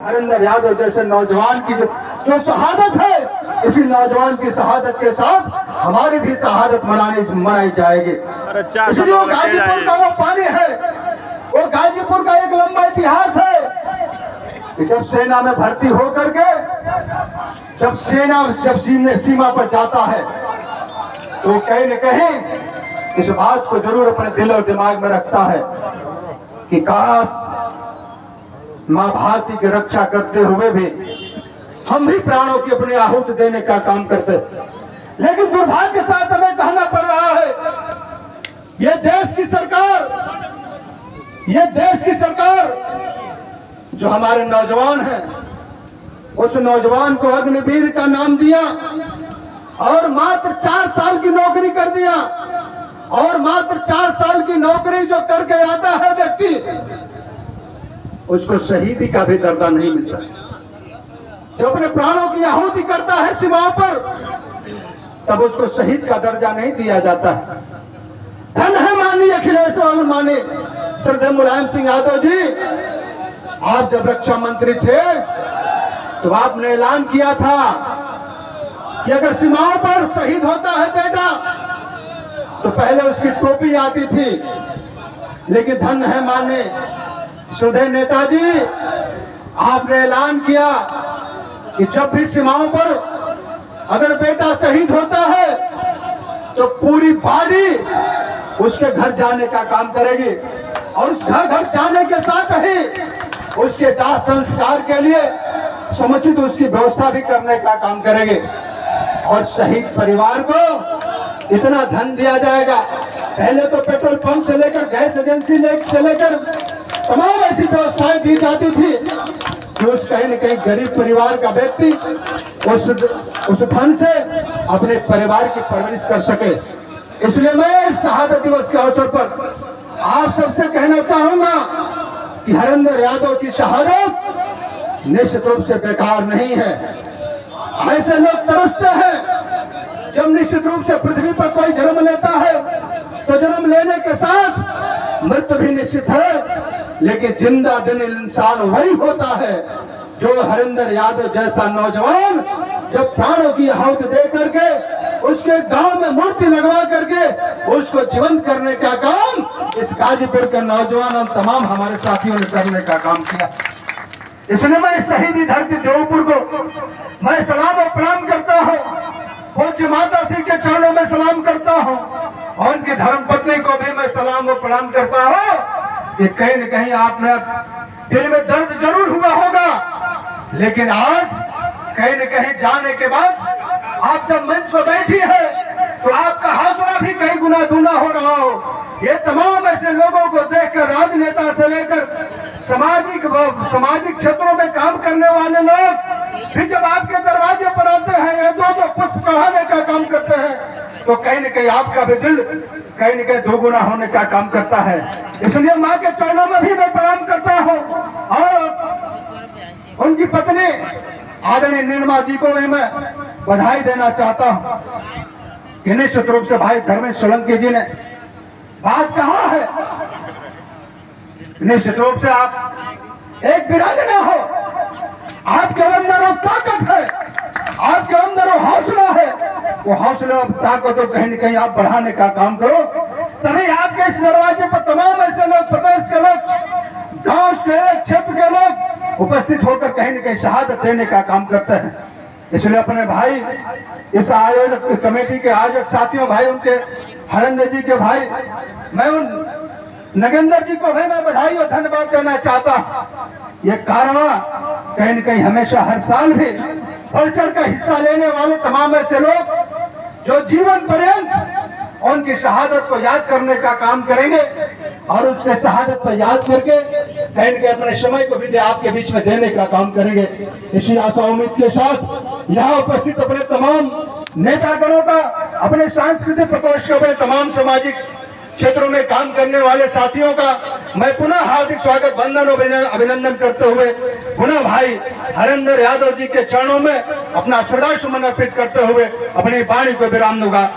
हरिंदर यादव जैसे नौजवान की जो शहादत है, इसी नौजवान की शहादत के साथ हमारी भी शहादत मनाई जाएगी। इसलिए गाजीपुर का वो पानी है, वो गाजीपुर का एक लंबा इतिहास है कि जब सेना में भर्ती होकर के जब सीमा पर जाता है तो कहीं न कहीं इस बात को जरूर अपने दिल और दिमाग में रखता है कि काश मां भारती की रक्षा करते हुए भी हम भी प्राणों की अपनी आहुति देने का काम करते, लेकिन दुर्भाग्य के साथ हमें कहना पड़ रहा है ये देश की सरकार जो हमारे नौजवान हैं, उस नौजवान को अग्निवीर का नाम दिया और मात्र 4 साल की नौकरी कर दिया, और मात्र 4 साल की नौकरी जो करके आता है व्यक्ति, उसको शहीदी का भी दर्जा नहीं मिलता। जो अपने प्राणों की आहुति करता है सीमाओं पर, तब उसको शहीद का दर्जा नहीं दिया जाता। धन है माननीय अखिलेश और माननीय श्रद्धेय मुलायम सिंह यादव जी, आप जब रक्षा मंत्री थे तो आपने ऐलान किया था कि अगर सीमाओं पर शहीद होता है बेटा तो पहले उसकी टोपी आती थी, लेकिन धन है माननीय श्रद्धेय नेताजी, आपने ऐलान किया कि जब भी सीमाओं पर अगर बेटा शहीद होता है तो पूरी बॉडी उसके घर जाने का काम करेगी, और उस घर जाने के साथ ही उसके दाह संस्कार के लिए समुचित उसकी व्यवस्था भी करने का काम करेंगे। और शहीद परिवार को इतना धन दिया जाएगा, पहले तो पेट्रोल पंप से लेकर गैस एजेंसी से लेकर तमाम ऐसी व्यवस्थाएं दी जाती थी कि उस कहीं न कहीं गरीब परिवार का व्यक्ति उस धन से अपने परिवार की परवरिश कर सके। इसलिए मैं इस शहादत दिवस के अवसर पर आप सबसे कहना चाहूंगा कि हरिंदर यादव की शहादत निश्चित रूप से बेकार नहीं है। ऐसे लोग तरसते हैं जब निश्चित रूप से पृथ्वी पर कोई जन्म लेता है तो जन्म लेने के साथ मृत्यु भी निश्चित है, लेकिन जिंदा दिल इंसान वही होता है जो हरिंदर यादव जैसा नौजवान जब प्राणों की आहुति दे करके उसके गांव में मूर्ति लगवा करके उसको जीवंत करने का काम इस गाजीपुर के नौजवान और तमाम हमारे साथियों ने करने का काम किया। इसलिए मैं शहीदी धरती देवपुर को मैं सलाम और प्रणाम करता हूँ, पूज्य माता श्री के चरणों में सलाम करता हूँ, और उनकी धर्मपत्नी को भी मैं सलाम और प्रणाम करता हूँ कि कहीं न कहीं आपने दिल में दर्द जरूर हुआ होगा, लेकिन आज कहीं न कहीं जाने के बाद आप जब मंच पर बैठी है तो आपका हौसला भी कई गुना दूना हो रहा हो। ये तमाम ऐसे लोगों को देखकर राजनेता से लेकर सामाजिक क्षेत्रों में काम करने वाले लोग फिर जब आपके दरवाजे पर आते हैं या दो पुष्प चढ़ाने का काम करते हैं तो कहीं न कहीं आपका भी दिल कहीं न कहीं दोगुना होने का काम करता है। इसलिए माँ के चरणों में भी मैं प्रणाम करता हूँ, और उनकी पत्नी आदरणीय निर्मा जी को भी मैं बधाई देना चाहता हूँ कि निश्चित रूप से भाई धर्मेश सोलंकी जी ने बात कहा है, निश्चित रूप से आप एक वीरांगना हो, आपके अंदर वो ताकत है, आपके अंदर वो हौसला है, वो हौसला और ताकत को कहीं न कहीं आप बढ़ाने का काम करो, तभी आपके इस दरवाजे पर तमाम ऐसे लोग, प्रदेश के लोग, गांव के क्षेत्र के लोग उपस्थित होकर कहीं न कहीं शहादत देने का काम करते हैं। इसलिए अपने भाई इस आयोजक कमेटी के आयोजक साथियों भाई, उनके हरिंदर जी के भाई, मैं उन नगेंद्र जी को भी मैं बधाई और धन्यवाद देना चाहता हूँ। ये कारवा कहीं न कहीं हमेशा हर साल भी बढ़ चढ़ का हिस्सा लेने वाले तमाम ऐसे लोग जो जीवन पर्यंत उनकी शहादत को याद करने का काम करेंगे, और उसके शहादत को याद करके कहीं न कहीं अपने समय को भी आपके बीच में देने का काम करेंगे। इसी आशा उम्मीद के साथ यहाँ उपस्थित अपने तमाम नेतागणों का, अपने सांस्कृतिक प्रकोष्ठ के, अपने तमाम सामाजिक क्षेत्रों में काम करने वाले साथियों का मैं पुनः हार्दिक स्वागत, वंदन और अभिनंदन करते हुए पुनः भाई हरिंदर यादव जी के चरणों में अपना श्रद्धा सुमन अर्पित करते हुए अपनी वाणी को विराम दूंगा।